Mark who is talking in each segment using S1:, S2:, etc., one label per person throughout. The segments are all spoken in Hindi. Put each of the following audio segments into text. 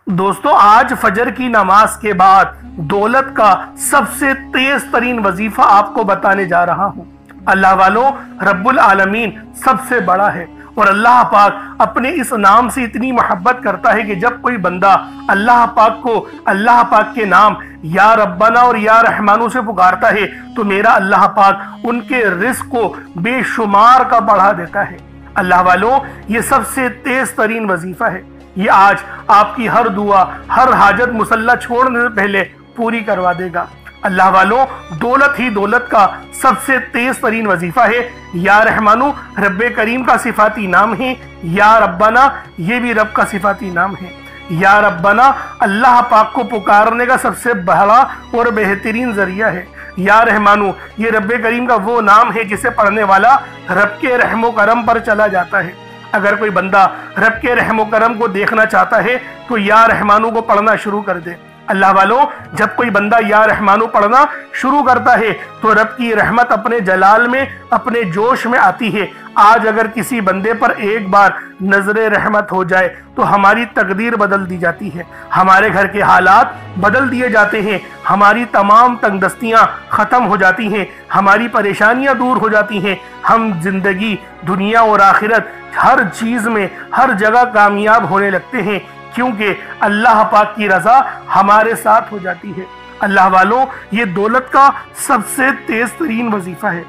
S1: दोस्तों, आज फजर की नमाज के बाद दौलत का सबसे तेज तरीन वजीफा आपको बताने जा रहा हूं। अल्लाह वालों, रब्बुल आलमीन सबसे बड़ा है और अल्लाह पाक अपने इस नाम से इतनी मोहब्बत करता है कि जब कोई बंदा अल्लाह पाक को अल्लाह पाक के नाम या रब्बाना और या रहमानू से पुकारता है तो मेरा अल्लाह पाक उनके रिस्क को बेशुमार का बढ़ा देता है। अल्लाह वालों, ये सबसे तेज तरीन वजीफा है। ये आज आपकी हर दुआ, हर हाजत मुसल्ला छोड़ने से पहले पूरी करवा देगा। अल्लाह वालों, दौलत ही दौलत का सबसे तेज तरीन वजीफा है। या रहमानू रब्बे करीम का सिफाती नाम है। या रब्बाना ये भी रब का सिफाती नाम है। या रब्बाना अल्लाह पाक को पुकारने का सबसे बड़ा और बेहतरीन जरिया है। या रहमानू ये रब्बे करीम का वो नाम है जिसे पढ़ने वाला रब के रहमो करम पर चला जाता है। अगर कोई बंदा रब के रहमो करम को देखना चाहता है तो या रहमानू को पढ़ना शुरू कर दे। अल्लाह वालों, जब कोई बंदा या रहमानू पढ़ना शुरू करता है तो रब की रहमत अपने जलाल में, अपने जोश में आती है। आज अगर किसी बंदे पर एक बार नजरे रहमत हो जाए तो हमारी तकदीर बदल दी जाती है, हमारे घर के हालात बदल दिए जाते हैं, हमारी तमाम तंगदस्तियां खत्म हो जाती हैं, हमारी परेशानियां दूर हो जाती हैं। हम जिंदगी, दुनिया और आखिरत हर चीज में, हर जगह कामयाब होने लगते हैं, क्योंकि अल्लाह पाक की रजा हमारे साथ हो जाती है। अल्लाह वालों, ये दौलत का सबसे तेज तरीन वजीफा है।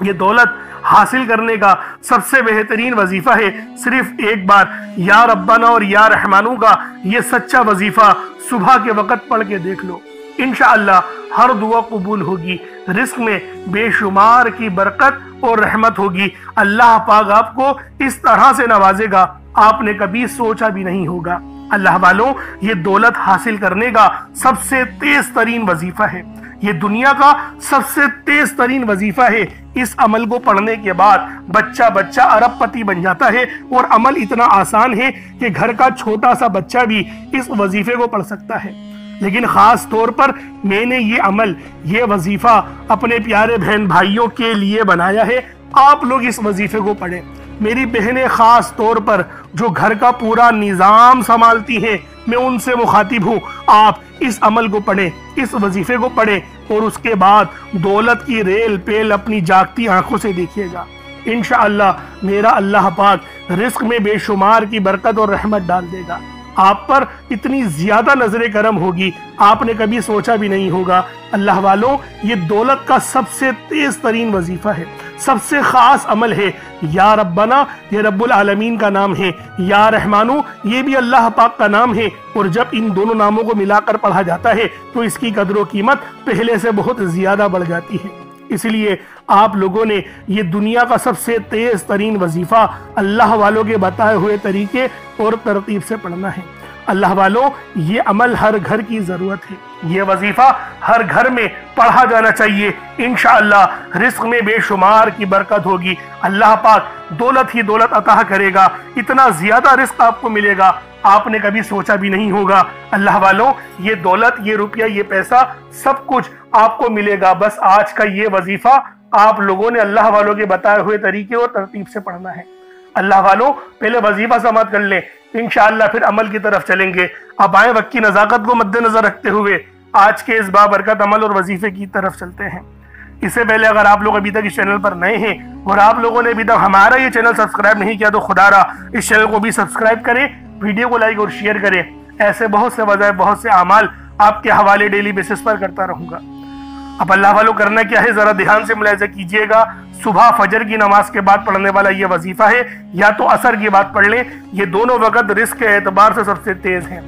S1: ये दौलत हासिल करने का सबसे बेहतरीन वजीफा है। सिर्फ एक बार या रब्बाना और या रहमानू का ये सच्चा वजीफा सुबह के वक्त पढ़ के देख लो। इंशाअल्लाह हर दुआ कबूल होगी, रिस्क में बेशुमार की बरकत और रहमत होगी। अल्लाह पाक आपको इस तरह से नवाजेगा आपने कभी सोचा भी नहीं होगा। अल्लाह वालों, ये दौलत हासिल करने का सबसे तेज तरीन वजीफा है। ये दुनिया का सबसे तेज तरीन वजीफा है। इस अमल को पढ़ने के बाद बच्चा बच्चा अरबपति बन जाता है और अमल इतना आसान है कि घर का छोटा सा बच्चा भी इस वजीफे को पढ़ सकता है। लेकिन खास तौर पर मैंने ये अमल, ये वजीफा अपने प्यारे बहन भाइयों के लिए बनाया है। आप लोग इस वजीफे को पढ़ें। मेरी बहनें खास तौर पर जो घर का पूरा निज़ाम संभालती हैं, मैं उनसे मुखातिब हूँ। आप इस अमल को पढ़ें, इस वजीफे को पढ़ें और उसके बाद दौलत की रेल पेल अपनी जागती आंखों से देखिएगा। इंशाअल्लाह मेरा अल्लाह पाक रिस्क में बेशुमार की बरकत और रहमत डाल देगा। आप पर इतनी ज्यादा नजरे करम होगी आपने कभी सोचा भी नहीं होगा। अल्लाह वालों, ये दौलत का सबसे तेज तरीन वजीफा है, सबसे खास अमल है। या रब्बाना ये रब्बुल आलमीन का नाम है। या रहमानू ये भी अल्लाह पाक का नाम है। और जब इन दोनों नामों को मिलाकर पढ़ा जाता है तो इसकी कदर व कीमत पहले से बहुत ज्यादा बढ़ जाती है। इसलिए आप लोगों ने ये दुनिया का सबसे तेज तरीन वजीफा अल्लाह वालों के बताए हुए तरीके और तरतीब से पढ़ना है। अल्लाह वालों, ये अमल हर घर की जरूरत है। ये वजीफा हर घर में पढ़ा जाना चाहिए। इंशाअल्लाह रिस्क में बेशुमार की बरकत होगी। अल्लाह पाक दौलत ही दौलत अता करेगा। इतना ज्यादा रिस्क आपको मिलेगा आपने कभी सोचा भी नहीं होगा। अल्लाह वालों, ये दौलत, ये रुपया, ये पैसा सब कुछ आपको मिलेगा। बस आज का ये वजीफा आप लोगों ने अल्लाह वालों के बताए हुए तरीके और तरतीब से पढ़ना है। अल्लाह वालों, पहले वजीफा समाप्त कर लें, इंशाअल्लाह फिर अमल की तरफ चलेंगे। अब आए वक्त की नज़ाकत को मद्देनजर रखते हुए आज के इस बाबरकत अमल और वजीफे की तरफ चलते हैं। इससे पहले अगर आप लोग अभी तक इस चैनल पर नए हैं और आप लोगों ने अभी तक हमारा ये चैनल सब्सक्राइब नहीं किया तो खुदारा इस चैनल को भी सब्सक्राइब करें, वीडियो को लाइक और शेयर करें। ऐसे बहुत से वज़ाइफ, बहुत से अमाल आपके हवाले डेली बेसिस पर करता रहूंगा। अब अल्लाह वालों, करना क्या है जरा ध्यान से मुलाहिजा कीजिएगा। सुबह फजर की नमाज के बाद पढ़ने वाला ये वजीफा है, या तो असर की बात पढ़ लें। ये दोनों वक्त रिस्क के एतबार से सबसे तेज हैं।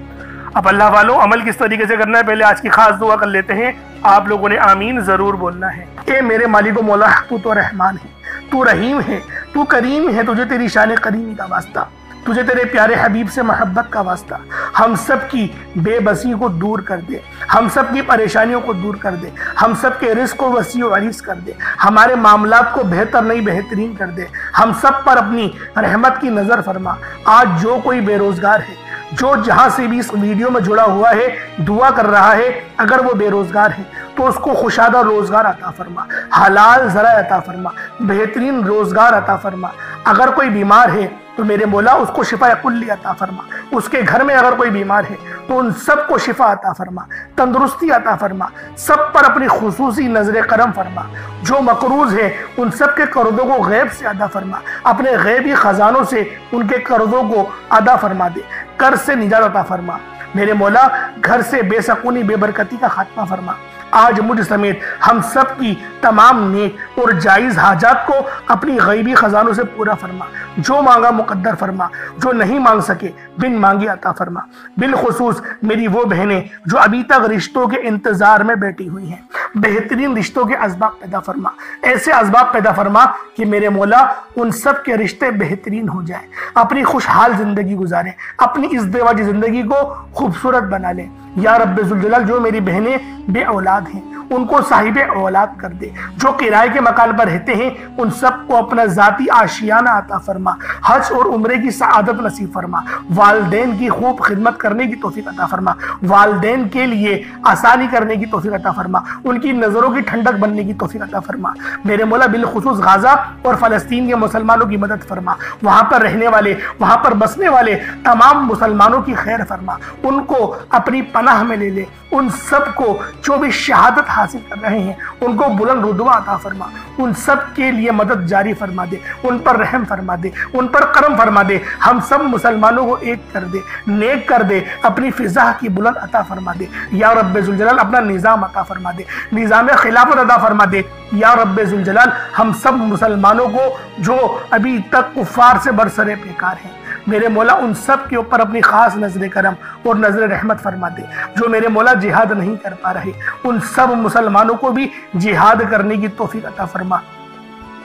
S1: अब अल्लाह वालों, अमल किस तरीके से करना है पहले आज की खास दुआ कर लेते हैं। आप लोगों ने आमीन जरूर बोलना है। ए मेरे मालिक व मौला, तू तो रहमान है, तू रहीम है, तू करीम है, तुझे तेरी शान करीमी का वास्ता, तुझे तेरे प्यारे हबीब से मोहब्बत का वास्ता। हम सब की बेबसी को दूर कर दे, हम सब की परेशानियों को दूर कर दे, हम सब के रिस्क को वसी व अरीज कर दे, हमारे मामलात को बेहतर नहीं बेहतरीन कर दे। हम सब पर अपनी रहमत की नज़र फरमा। आज जो कोई बेरोजगार है, जो जहां से भी इस वीडियो में जुड़ा हुआ है, दुआ कर रहा है, अगर वो बेरोजगार है तो उसको खुशादा रोजगार अता फरमा, हलाल ज़रा अता फरमा, बेहतरीन रोजगार अता फरमा। अगर कोई बीमार है तो मेरे मौला उसको शिफा कुल्ली अता फरमा, उसके घर में अगर कोई बीमार है तो उन सबको शिफा अता फरमा, तंदुरुस्ती अता फरमा, सब पर अपनी खुसूसी नजर करम फरमा। जो मकरूज है उन सब के कर्जों को गैब से अदा फरमा, अपने गैबी खजानों से उनके कर्जों को अदा फरमा दे, कर्ज से निजात अता फरमा। मेरे मौला घर से बेसकूनी बेबरकती का खात्मा फरमा। आज मुझ समेत हम सब की तमाम नेक और जायज़ हाजात को अपनी गैबी खजानों से पूरा फरमा। जो मांगा मुकद्दर फरमा, जो नहीं मांग सके बिन मांगे अता फरमा। बिलखुसूस मेरी वो बहनें जो अभी तक रिश्तों के इंतजार में बैठी हुई हैं, बेहतरीन रिश्तों के असबाब पैदा फरमा, ऐसे असबाब पैदा फरमा कि मेरे मौला उन सब के रिश्ते बेहतरीन हो जाए, अपनी खुशहाल जिंदगी गुजारें, अपनी इज़्दिवाजी जिंदगी को खूबसूरत बना लें। या रब्बे जुल जलाल, जो मेरी बहनें बे औलाद हैं उनको साहिबे औलाद कर दे। जो किराए के मकान पर रहते हैं उन सबको अपना जाती आशियाना अता फरमा। हज और उम्रे की सआदत नसीब फरमा। वालदेन की खूब खिदमत करने की तौफीक अता फरमा। वालदेन के लिए आसानी करने की तौफीक अता फरमा। उनकी नज़रों की ठंडक बनने की तौफीक अता फरमा। मेरे मौला बिलखुसूस गाजा और फ़लस्तीन के मुसलमानों की मदद फरमा। वहाँ पर रहने वाले, वहाँ पर बसने वाले तमाम मुसलमानों की खैर फरमा। उनको अपनी पनाह में ले ले। उन सबको जो भी शहादत हासिल कर रहे हैं उनको बुलंद रुतबा अता फरमा। उन सब के लिए मदद जारी फरमा दे, उन पर रहम फरमा दे, उन पर करम फरमा दे। हम सब मुसलमानों को एक कर दे, नेक कर दे, अपनी फिजा की बुलंद अता फरमा दे। या रब्बे जुल जलाल अपना निज़ाम अता फरमा दे, निज़ाम खिलाफत अता फरमा दे। या रब्बे जुल जलाल हम सब मुसलमानों को जो अभी तक कुफार से बरसरे बेकार हैं, मेरे मौला उन सब के ऊपर अपनी खास नजर करम और नजर रहमत फरमा दे। जो मेरे मौला जिहाद नहीं कर पा रहे उन सब मुसलमानों को भी जिहाद करने की तौफीक अता फरमा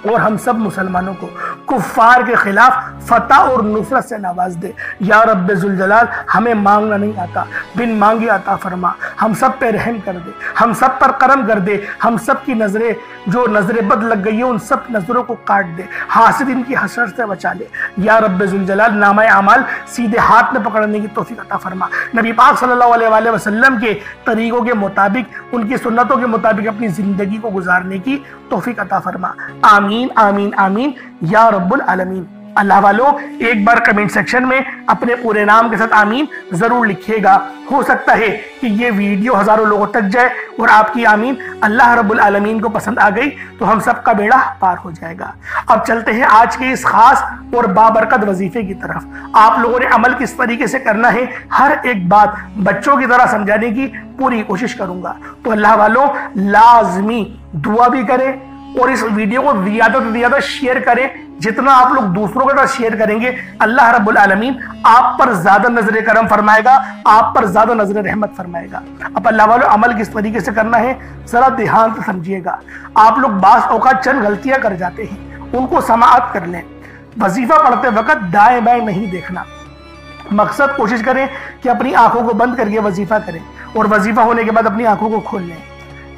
S1: और हम सब मुसलमानों को कुफ्फार के खिलाफ फतह और नुसरत से नवाज दे। या रब्बे जुल जलाल हमें मांगना नहीं आता, बिन मांगे अता फरमा। हम सब पे रहम कर दे, हम सब पर करम कर दे। हम सब की नजरें जो नजरें बद लग गई है उन सब नजरों को काट दे, हासिदीन की हसरत से बचा ले। या रब्बे जुल जलाल नामा अमाल सीधे हाथ में पकड़ने की तौफीक अता फरमा। नबी पाक सल्लल्लाहु अलैहि वसल्लम के तरीकों के मुताबिक, उनकी सुन्नतों के मुताबिक अपनी जिंदगी को गुजारने की तौफीक अता फरमा। आमीन आमीन आमीन या रब्बुल आलमीन। अल्लाह वालों, एक बार कमेंट सेक्शन में अपने पूरे नाम के साथ आमीन जरूर लिखिएगा। हो सकता है कि ये वीडियो हजारों लोगों तक जाए और आपकी आमीन अल्लाह रब्बुल आलमीन को पसंद आ गई तो हम सबका बेड़ा पार हो जाएगा। अब चलते हैं आज के इस खास और बाबरकत वजीफे की तरफ। आप लोगों ने अमल किस तरीके से करना है, हर एक बात बच्चों की तरह समझाने की पूरी कोशिश करूंगा। तो अल्लाह वालों, लाजमी दुआ भी करें और इस वीडियो को ज्यादा से ज्यादा शेयर करें। जितना आप लोग दूसरों के साथ शेयर करेंगे अल्लाह रब्बुल आलमीन आप पर ज्यादा नजर करम फरमाएगा, आप पर ज्यादा नजर रहमत फरमाएगा। अब अल्लाह वालों, अमल किस तरीके से करना है जरा ध्यान से समझिएगा। आप लोग बास औकात चंद गलतियां कर जाते हैं, उनको समाअत कर लें। वजीफा पढ़ते वक्त दाएं बाएं नहीं देखना। मकसद कोशिश करें कि अपनी आंखों को बंद करके वजीफा करें और वजीफा होने के बाद अपनी आंखों को खोल लें।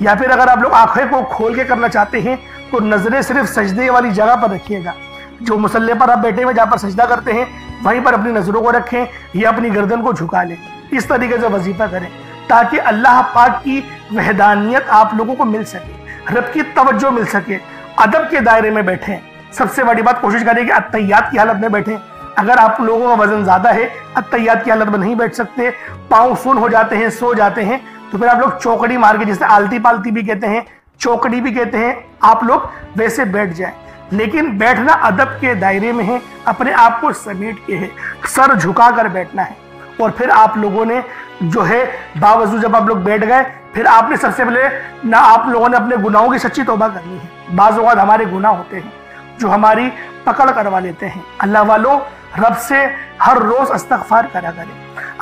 S1: या फिर अगर आप लोग आंखें को खोल के करना चाहते हैं तो नजरें सिर्फ सजदे वाली जगह पर रखिएगा। जो मुसल्ले पर आप बैठे हुए जहाँ पर सजदा करते हैं वहीं पर अपनी नजरों को रखें या अपनी गर्दन को झुका लें। इस तरीके से वजीफा करें ताकि अल्लाह पाक की वहदानियत आप लोगों को मिल सके, रब की तवज्जो मिल सके। अदब के दायरे में बैठें। सबसे बड़ी बात, कोशिश करें कि अत्तहियात की हालत में बैठें। अगर आप लोगों का वजन ज्यादा है, अत्तहियात की हालत में नहीं बैठ सकते, पाँव सुन हो जाते हैं, सो जाते हैं, तो फिर आप लोग चौकड़ी मार के, जिसे आलती पालती भी कहते हैं, चौकड़ी भी कहते हैं, आप लोग वैसे बैठ जाएं। लेकिन बैठना अदब के दायरे में है, अपने आप को समेट के है, सर झुका कर बैठना है। और फिर आप लोगों ने जो है बावजूद जब आप लोग बैठ गए, फिर आपने सबसे पहले ना आप लोगों ने अपने गुनाहों की सच्ची तौबा करनी है। बाज़ औक़ात हमारे गुनाह होते हैं जो हमारी पकड़ करवा लेते हैं। अल्लाह वालों, रब से हर रोज इस्तग़फ़ार करा करें,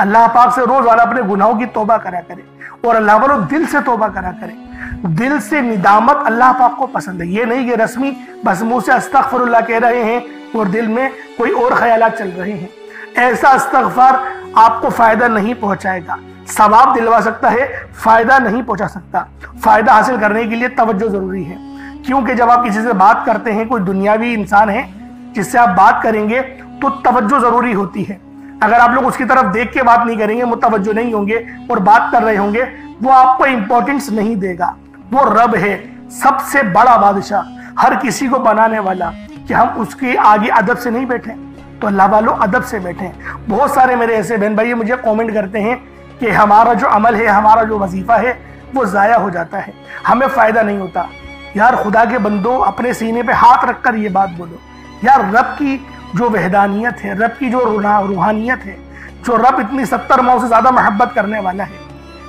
S1: अल्लाह पाक से रोज वाला अपने गुनाहों की तौबा करा करें और अल्लाह वालों दिल से तौबा करा करें। दिल से निदामत अल्लाह पाक को पसंद है। ये नहीं कि रस्मी बस मुंह से अस्तग़फ़िरुल्लाह कह रहे हैं और दिल में कोई और ख्यालात चल रहे हैं। ऐसा इस्तग़फ़ार आपको फायदा नहीं पहुंचाएगा। सवाब दिलवा सकता है, फायदा नहीं पहुंचा सकता। फायदा हासिल करने के लिए तवज्जो जरूरी है, क्योंकि जब आप किसी से बात करते हैं, कोई दुनियावी इंसान है जिससे आप बात करेंगे तो तवज्जो जरूरी होती है। अगर आप लोग उसकी तरफ देख के बात नहीं करेंगे, मुतवज्जो नहीं होंगे और बात कर रहे होंगे, वो आपको इंपॉर्टेंस नहीं देगा। वो रब है, सबसे बड़ा बादशाह, हर किसी को बनाने वाला, कि हम उसके आगे अदब से नहीं बैठे। तो अल्लाह वालों अदब से बैठें। बहुत सारे मेरे ऐसे बहन भाई मुझे कमेंट करते हैं कि हमारा जो अमल है, हमारा जो वजीफा है वो ज़ाया हो जाता है, हमें फ़ायदा नहीं होता। यार खुदा के बंदो, अपने सीने पे हाथ रख कर ये बात बोलो, यार रब की जो वहदानियत है, रब की जो रूहानियत है, जो रब इतनी 70 माह से ज़्यादा मोहब्बत करने वाला है,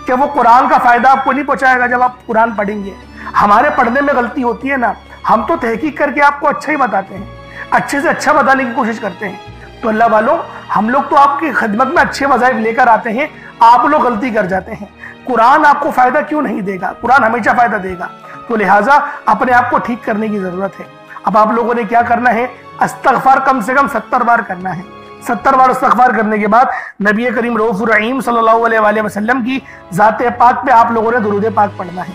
S1: कि वो कुरान का फ़ायदा आपको नहीं पहुँचाएगा जब आप कुरान पढ़ेंगे। हमारे पढ़ने में गलती होती है ना, हम तो तहकीक करके आपको अच्छा ही बताते हैं, अच्छे से अच्छा बताने की कोशिश करते हैं। तो अल्लाह वालों, हम लोग तो आपकी खिदमत में अच्छे वज़ाइफ लेकर आते हैं, आप लोग गलती कर जाते हैं। कुरान आपको फ़ायदा क्यों नहीं देगा? कुरान हमेशा फ़ायदा देगा। तो लिहाजा अपने आप को ठीक करने की ज़रूरत है। अब आप लोगों ने क्या करना है? इस्तग़फ़ार कम से कम 70 बार करना है। 70 बार इस्तग़फ़ार करने के बाद नबी करीम रऊफ़ुर रहीम सल्लल्लाहु अलैहि वसल्लम की ज़ाते पाक पे आप लोगों ने दुरूद पाक पढ़ना है।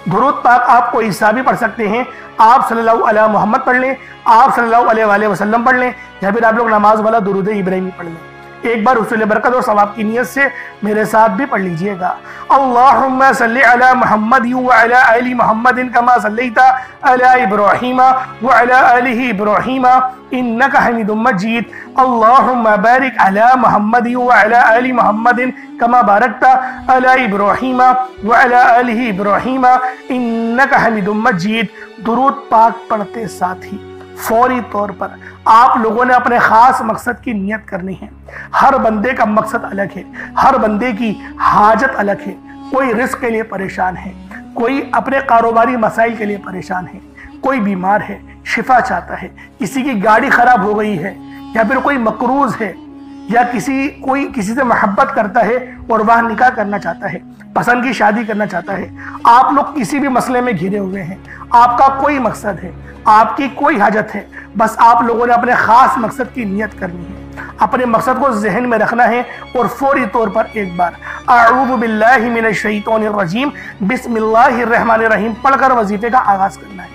S1: दुरूद पाक आपको ईसा भी पढ़ सकते हैं, आप सल्लल्लाहु अलैहि मोहम्मद पढ़ लें, आप सल्लल्लाहु अलैहि वसल्लम पढ़ लें, या फिर आप लोग नमाज वाला दुरूद इब्राहिमी पढ़ लें। एक बार हुसूल बरकत और सवाब की नियत से मेरे साथ भी पढ़ लीजिएगा। अल्लाहुम्मा सल्लि अला मुहम्मद व अला आलि मुहम्मदिन कमा सल्लैता अला इब्राहीम व अला आलि इब्राहीम इन्नका हमीदुम मजीद। अल्लाहुम्मा बारिक अला मुहम्मद व अला आलि मुहम्मदिन कमा बारकता अला इब्राहीम व अला आलि इब्राहीम इन्नका हमीदुम मजीद। दुरूद पाक पढ़ते साथ ही फौरी तौर पर आप लोगों ने अपने खास मकसद की नियत करनी है। हर बंदे का मकसद अलग है, हर बंदे की हाजत अलग है। कोई रिस्क के लिए परेशान है, कोई अपने कारोबारी मसाइल के लिए परेशान है, कोई बीमार है, शिफा चाहता है, किसी की गाड़ी खराब हो गई है, या फिर कोई मकरूज है, या कोई किसी से मोहब्बत करता है और वह निकाह करना चाहता है, पसंद की शादी करना चाहता है। आप लोग किसी भी मसले में घिरे हुए हैं, आपका कोई मकसद है, आपकी कोई हाजत है, बस आप लोगों ने अपने खास मकसद की नियत करनी है, अपने मकसद को जहन में रखना है और फौरी तौर पर एक बार अऊज़ु बिल्लाहि मिनश शैतानिर रजीम बिस्मिल्लाहिर रहमानिर रहीम पढ़कर वजीफे का आगाज करना है।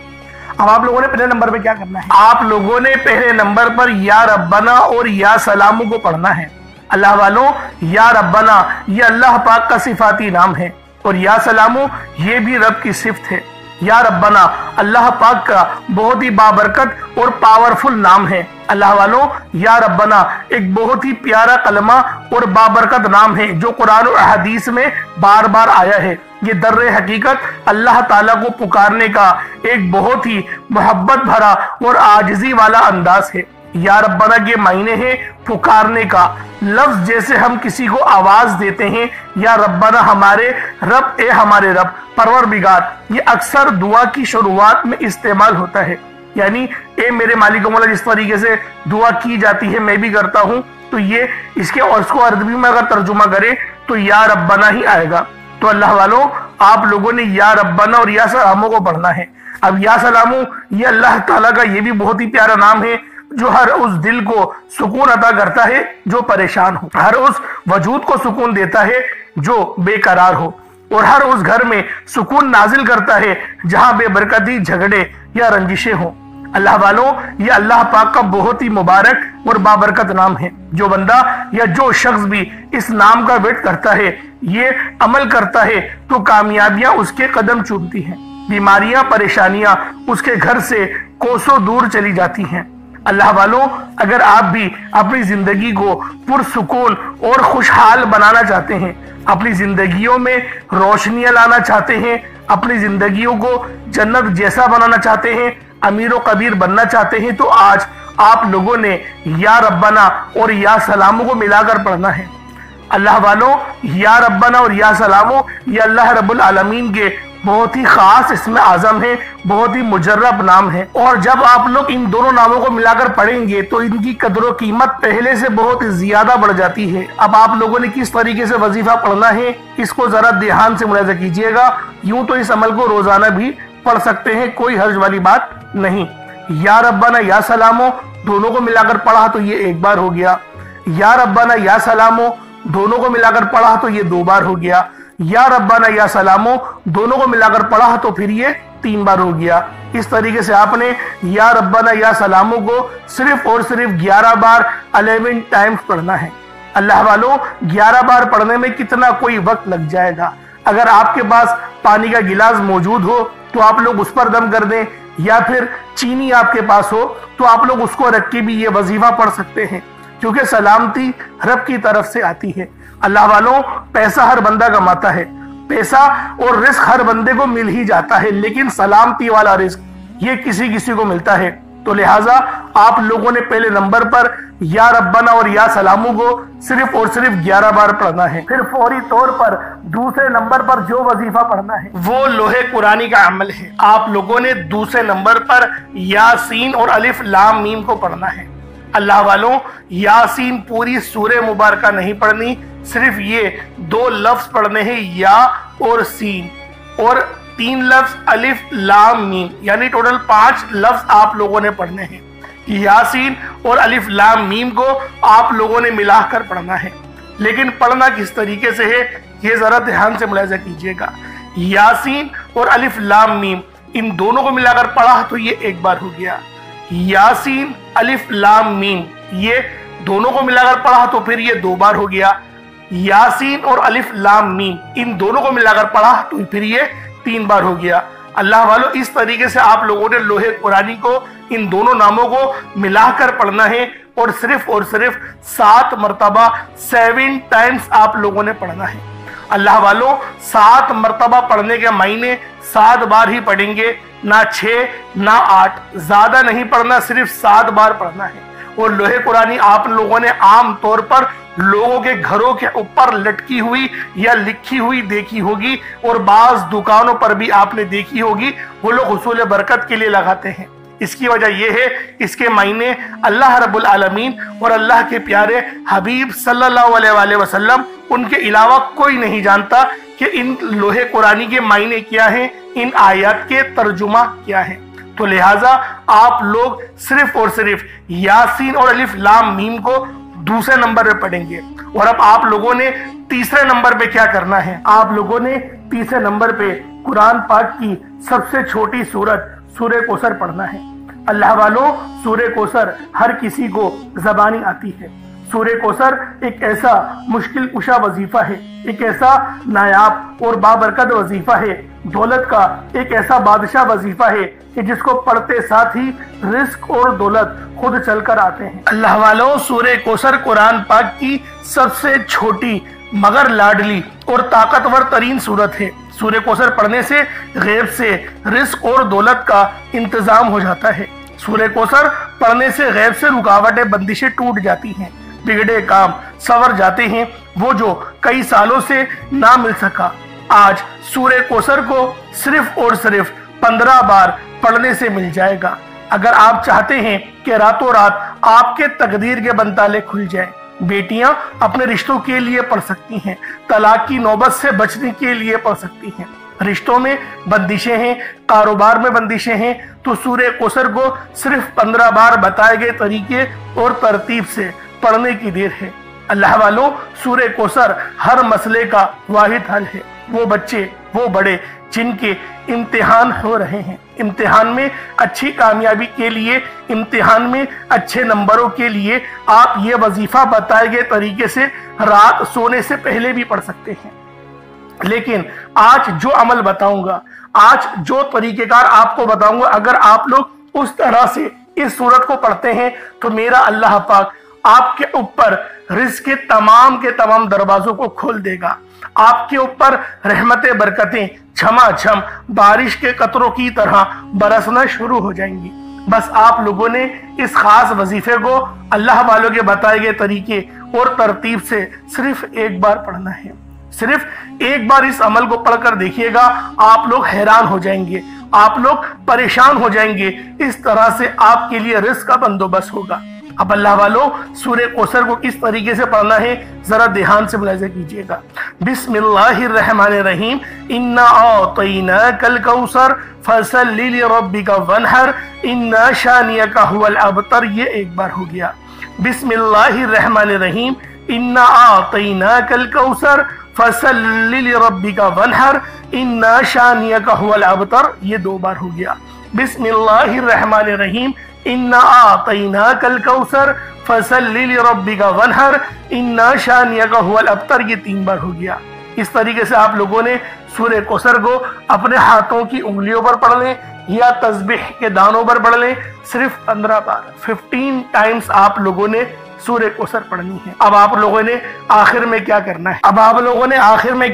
S1: अब आप लोगों ने पहले नंबर पे क्या करना है? आप लोगों ने पहले नंबर पर या रब्बना और या सलामू को पढ़ना है। अल्लाह वालों, या रब्बना ये अल्लाह पाक का सिफाती नाम है और या सलामू ये भी रब की सिफ्त है। या रब्बना अल्लाह पाक का बहुत ही बाबरकत और पावरफुल नाम है। अल्लाह वालों, या रब्बना एक बहुत ही प्यारा कलमा और बाबरकत नाम है जो कुरान और हदीस में बार बार आया है। ये दर्रे हकीकत अल्लाह ताला को पुकारने का एक बहुत ही मोहब्बत भरा और आजिज़ी वाला अंदाज है। या रब्बना के मायने है पुकारने का। लफ्ज जैसे हम किसी को आवाज देते हैं, या रब्बना हमारे रब, ए हमारे रब, परवरदिगार, ये अक्सर दुआ की शुरुआत में इस्तेमाल होता है। यानी ए मेरे मालिक मौला, जिस तरीके से दुआ की जाती है मैं भी करता हूँ, तो ये इसके और इसको अरबी में अगर तर्जुमा करें तो या रब्बना ही आएगा। तो अल्लाह वालों, आप लोगों ने या रब्बना और या सलामो को पढ़ना है। अब या सलामो ये अल्लाह ताला का ये भी बहुत ही प्यारा नाम है जो हर उस दिल को सुकून अता करता है जो परेशान हो, हर उस वजूद को सुकून देता है जो बेकरार हो, और हर उस घर में सुकून नाजिल करता है जहां बेबरकती, झगड़े या रंजिशें हो। अल्लाह वालों, ये अल्लाह पाक का बहुत ही मुबारक और बाबरकत नाम है। जो बंदा या जो शख्स भी इस नाम का वेट करता है, ये अमल करता है, तो कामयाबियां उसके कदम चूमती हैं, बीमारियां, परेशानियां उसके घर से कोसों दूर चली जाती हैं। अल्लाह वालों, अगर आप भी अपनी जिंदगी को पुरसुकून और खुशहाल बनाना चाहते हैं, अपनी जिंदगियों में रोशनियां लाना चाहते हैं, अपनी जिंदगियों को जन्नत जैसा बनाना चाहते हैं, अमीर व कबीर बनना चाहते हैं, तो आज आप लोगों ने या रब्बना और या सलामो को मिलाकर पढ़ना है। अल्लाह वालों, या रब्बना और या सलामो ये अल्लाह रब्बुल आलमीन के बहुत ही खास इसमें आजम है, बहुत ही मुजर्रब नाम है। और जब आप लोग इन दोनों नामों को मिलाकर पढ़ेंगे तो इनकी कदर कीमत पहले से बहुत ज्यादा बढ़ जाती है। अब आप लोगों ने किस तरीके से वजीफा पढ़ना है, इसको जरा ध्यान से मुलाहिजा कीजिएगा। यूं तो इस अमल को रोजाना भी पढ़ सकते हैं, कोई हर्ज वाली बात नहीं। या रब्बाना या सलामो दोनों को मिलाकर पढ़ा तो ये एक बार हो गया, या रब्बाना या सलामो दोनों को मिलाकर पढ़ा तो ये 2 बार हो गया, या रब्बाना या सलामो दोनों को मिलाकर पढ़ा तो फिर ये 3 बार हो गया। इस तरीके से आपने या रब्बाना या सलामो को सिर्फ और सिर्फ 11 बार 11 टाइम्स पढ़ना है। अल्लाह वालों, 11 बार पढ़ने में कितना कोई वक्त लग जाएगा। अगर आपके पास पानी का गिलास मौजूद हो तो आप लोग उस पर दम कर दें, या फिर चीनी आपके पास हो तो आप लोग उसको रख के भी ये वजीफा पढ़ सकते हैं, क्योंकि सलामती रब की तरफ से आती है। अल्लाह वालों, पैसा हर बंदा कमाता है, पैसा और रिस्क हर बंदे को मिल ही जाता है, लेकिन सलामती वाला रिस्क ये किसी किसी को मिलता है। तो लिहाजा आप लोगों ने पहले नंबर पर या रब्बना और या सलामू को सिर्फ और सिर्फ 11 बार पढ़ना है। फिर फौरी तौर पर दूसरे नंबर पर जो वजीफा पढ़ना है वो लोहे कुरानी का अमल है। आप लोगों ने दूसरे नंबर पर यासीन और अलिफ लाम मीम को पढ़ना है। अल्लाह वालों, यासीन पूरी सूरह मुबारका नहीं पढ़नी, सिर्फ ये 2 लफ्ज पढ़ने हैं, या और सीन, और 3 लफ्ज अलिफ लाम मीम, यानी टोटल 5 लफ्ज आप लोगों ने पढ़ने हैं। यासीन और अलिफ लाम मीम को आप लोगों ने मिलाकर पढ़ना है, लेकिन पढ़ना किस तरीके से है ये जरा ध्यान से मुलाहिजा कीजिएगा। यासीन और अलिफ लाम मीम इन दोनों को मिलाकर पढ़ा तो ये 1 बार हो गया। यासीन अलिफ लाम मीम ये दोनों को मिलाकर पढ़ा तो फिर ये 2 बार हो गया। यासीन और अलिफ लाम मीम इन दोनों को मिलाकर पढ़ा तो फिर ये 3 बार हो गया। अल्लाह वालों, इस तरीके से आप लोगों ने लोहे कुरानी को इन दोनों नामों को मिलाकर पढ़ना है और सिर्फ 7 मरतबा 7 टाइम्स आप लोगों ने पढ़ना है। अल्लाह वालों, 7 मरतबा पढ़ने के मायने 7 बार ही पढ़ेंगे, ना 6 ना 8, ज्यादा नहीं पढ़ना, सिर्फ 7 बार पढ़ना है। और लोहे कुरानी आप लोगों ने आम तौर पर लोगों के घरों के ऊपर लटकी हुई या लिखी हुई देखी होगी, और बाज दुकानों पर भी आपने देखी होगी, वो लोग हुसूल बरकत के लिए लगाते हैं। इसकी वजह यह है, इसके मायने अल्लाह रब्बुल आलमीन और अल्लाह के प्यारे हबीब सल्लल्लाहु अलैहि वसल्लम उनके अलावा कोई नहीं जानता कि इन लोहे कुरानी के मायने क्या हैं, इन आयत के तर्जुमा क्या है। तो लिहाजा आप लोग सिर्फ और सिर्फ यासीन और अलिफ लाम मीम को दूसरे नंबर पे पढ़ेंगे। और अब आप लोगों ने तीसरे नंबर पे क्या करना है, आप लोगों ने तीसरे नंबर पे कुरान पाक की सबसे छोटी सूरत सूरह कौसर पढ़ना है। अल्लाह वालों, सूरह कौसर हर किसी को जबानी आती है। सूरह कौसर एक ऐसा मुश्किल कुशा वजीफा है, एक ऐसा नायाब और बाबरकत वजीफा है, दौलत का एक ऐसा बादशाह वजीफा है कि जिसको पढ़ते साथ ही रिस्क और दौलत खुद चलकर आते हैं। अल्लाह वालों, सूरह कौसर कुरान पाक की सबसे छोटी मगर लाडली और ताकतवर तरीन सूरत है। सूरह कौसर पढ़ने से गैब से रिस्क और दौलत का इंतजाम हो जाता है। सूरह कौसर पढ़ने से गैब से रुकावटें बंदिशें टूट जाती हैं, बिगड़े काम सवर जाते हैं, वो जो कई सालों से ना मिल सका आज सूरह कौसर को सिर्फ और सिर्फ 15 बार पढ़ने से मिल जाएगा। अगर आप चाहते हैं कि रातों रात आपके तकदीर के बंताले खुल जाए, बेटियां अपने रिश्तों के लिए पढ़ सकती हैं, तलाक की नौबत से बचने के लिए पढ़ सकती हैं, रिश्तों में बंदिशें हैं, कारोबार में बंदिशें हैं, तो सूरह कौसर को सिर्फ 15 बार बताए गए तरीके और तरतीब से पढ़ने की देर है। अल्लाह वालों, सूरह कौसर हर मसले का वाहिद हल है। वो बच्चे, वो बड़े जिनके इम्तिहान हो रहे हैं, इम्तिहान में अच्छी कामयाबी के लिए, इम्तिहान में अच्छे नंबरों के लिए आप ये वजीफा बताए गए तरीके से रात सोने से पहले भी पढ़ सकते हैं। लेकिन आज जो अमल बताऊंगा, आज जो तरीकेकार आपको बताऊंगा, अगर आप लोग उस तरह से इस सूरत को पढ़ते हैं तो मेरा अल्लाह पाक आपके ऊपर रिज़्क़ के तमाम दरवाजों को खोल देगा। आपके ऊपर रहमतें बरकतें झमाझम बारिश के कतरों की तरह बरसना शुरू हो जाएंगी। बस आप लोगों ने इस खास वजीफे को अल्लाह वालों के बताए गए तरीके और तरतीब से सिर्फ 1 बार पढ़ना है। सिर्फ 1 बार इस अमल को पढ़कर देखिएगा, आप लोग हैरान हो जाएंगे, आप लोग परेशान हो जाएंगे। इस तरह से आपके लिए रिज़्क़ का बंदोबस्त होगा। अब अल्लाह वालों, सूरह कौसर को किस तरीके से पढ़ना है जरा ध्यान से मुलाहिजा कीजिएगा। बिस्मिल्लाहिर्रहमानिर्रहीम, इन्ना अअतैनाकल कौसर फसल्लि लिरब्बिका वन्हर इन्ना शानियका हुवल अबतर, ये 1 बार हो गया। बिस्मिल्लाहिर्रहमानिर्रहीम, इन्ना अअतैनाकल कौसर फसल्लि लिरब्बिका वन्हर इन्ना शानियका हुवल अबतर, ये 2 बार हो गया। बिस्मिल्लाहिर्रहमानिर्रहीम, इन्ना आतैनाकल कौसर फसल्लि लिरब्बिका वन्हर इन्ना शानियका हुवल अबतर, ये 3 बार हो गया। इस तरीके से आप लोगों ने सूरह कौसर को अपने हाथों की उंगलियों पर पढ़ लें या तस्बीह के दानों पर पढ़ लें, सिर्फ 15 बार 15 टाइम्स आप लोगों ने सूरह कौसर पढ़नी है। अब आप लोगों ने आखिर में क्या करना है? अब आप लोगों ने आखिर में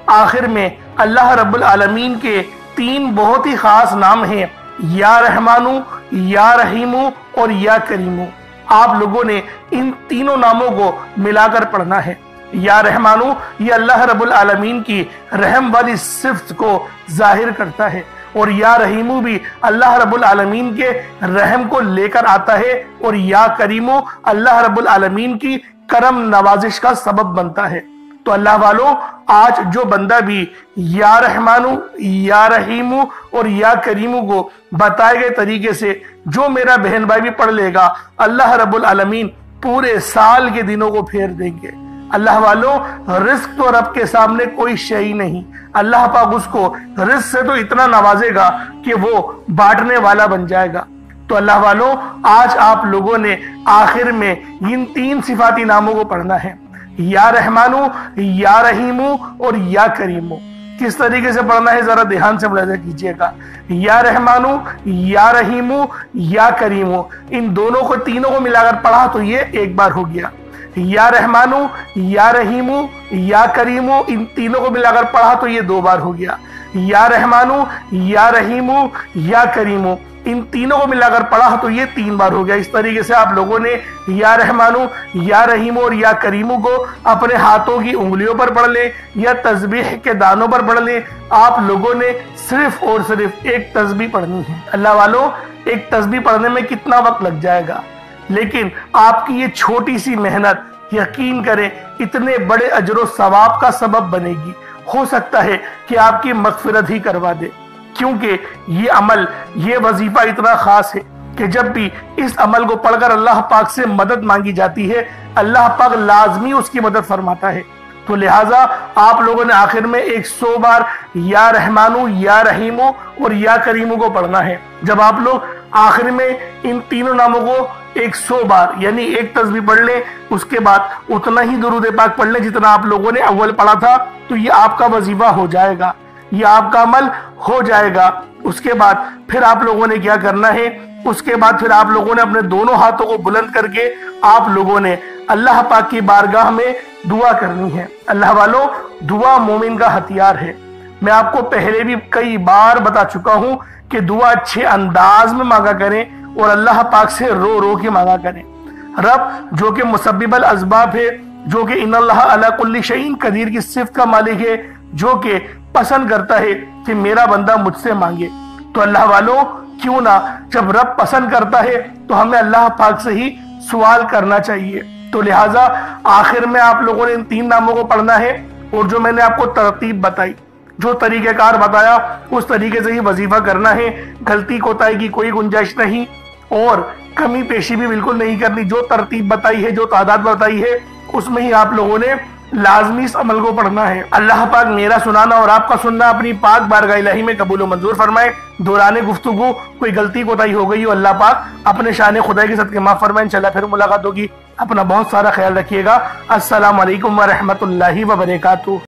S1: आखिर में अल्लाह रब्बुल आलमीन के 3 बहुत ही खास नाम हैं, या रहमानु, या रहीमु और या करीमु। आप लोगों ने इन तीनों नामों को मिलाकर पढ़ना है। या रहमानु ये अल्लाह रब्बुल आलमीन की रहम वाली सिफ्त को जाहिर करता है, और या रहीमु भी अल्लाह रब्बुल आलमीन के रहम को लेकर आता है, और या करीमु अल्लाह रब्बुल आलमीन की करम नवाजिश का सबब बनता है। तो अल्लाह वालों, आज जो बंदा भी या रहमानु, या रहीमु और या करीमु को बताए गए तरीके से जो मेरा बहन भाई भी पढ़ लेगा, अल्लाह रब्बुल आलमीन पूरे साल के दिनों को फेर देंगे। अल्लाह वालों, रिस्क तो रब के सामने कोई शय नहीं। अल्लाह पाक उसको रिस्क से तो इतना नवाजेगा कि वो बांटने वाला बन जाएगा। तो अल्लाह वालों, आज आप लोगों ने आखिर में इन 3 सिफाती नामों को पढ़ना है, या रहमानु, या रहीमु और या करीमु। किस तरीके से पढ़ना है जरा ध्यान से मुलाहिजा कीजिएगा। या रहमानु, या रहीमु, या करीमु, इन दोनों को तीनों को मिलाकर पढ़ा तो ये एक बार हो गया। या रहमानु, या रहीमु, या करीमु, इन तीनों को मिलाकर पढ़ा तो ये 2 बार हो गया। या रहमानु, या रहीमु, या करीमु, इन तीनों को मिलाकर पढ़ा तो ये 3 बार हो गया। इस तरीके से आप लोगों ने या रहमानु, या रहीमु और या करीमु को अपने हाथों की उंगलियों पर पढ़ ले या तस्बीह के दानों पर पढ़ ले। आप लोगों ने सिर्फ और सिर्फ एक तस्बीह पढ़नी है। अल्लाह वालों, एक तस्बीह पढ़ने में कितना वक्त लग जाएगा, लेकिन आपकी ये छोटी सी मेहनत यकीन करें इतने बड़े अजर सवाब का सबब बनेगी। हो सकता है कि आपकी मगफिरत ही करवा दे, क्योंकि ये अमल, ये वजीफा इतना खास है कि जब भी इस अमल को पढ़कर अल्लाह पाक से मदद मांगी जाती है, अल्लाह पाक लाजमी उसकी मदद फरमाता है। तो लिहाजा आप लोगों ने आखिर में 100 बार या रहमानु, या रहीमु और या करीमु को पढ़ना है। जब आप लोग आखिर में इन तीनों नामों को 100 बार यानी एक तस्बीह पढ़ लें, उसके बाद उतना ही दुरूद पाक पढ़ लें जितना आप लोगों ने अव्वल पढ़ा था, तो ये आपका वजीफा हो जाएगा, ये आपका अमल हो जाएगा। उसके बाद फिर आप लोगों ने क्या करना है? उसके बाद फिर आप लोगों ने अपने दोनों हाथों को बुलंद करके आप लोगों ने अल्लाह पाक की बारगाह में दुआ करनी है। अल्लाह वालों, दुआ मोमिन का हथियार है। मैं आपको पहले भी कई बार बता चुका हूं कि दुआ अच्छे अंदाज में मांगा करें और अल्लाह पाक से रो रो के मांगा करें। रब जो कि मुसब्बिबुल अस्बाब है, जो कि इन्नल्लाह अला कुल्ली शैइन कदीर की सिफ्त का मालिक है, जो कि पसंद करता है कि मेरा बंदा मुझसे मांगे। तो अल्लाह वालों, क्यों ना, जब रब पसंद करता है तो हमें अल्लाह पाक से ही सवाल करना चाहिए। तो लिहाजा आखिर में आप लोगों ने इन 3 नामों को पढ़ना है, और जो मैंने आपको तरतीब बताई, जो तरीक़ेकार बताया, उस तरीके से ही वजीफा करना है। गलती कोताही की कोई गुंजाइश नहीं और कमी पेशी भी बिल्कुल नहीं करनी। जो तरतीब बताई है, जो तादाद बताई है, उसमें ही आप लोगों ने लाजमी इस अमल को पढ़ना है। अल्लाह पाक मेरा सुनाना और आपका सुनना अपनी पाक बारगाह इलाही में कबूल व मंजूर फरमाए। दौरान गुफ्तगू कोई गलती कोताही हो गई हो, अल्लाह पाक अपने शान खुदा के सदके माफ फरमाए। इंशाल्लाह फिर मुलाकात होगी। अपना बहुत सारा ख्याल रखिएगा। अस्सलाम वालेकुम व रहमतुल्लाहि व बरकातुहू।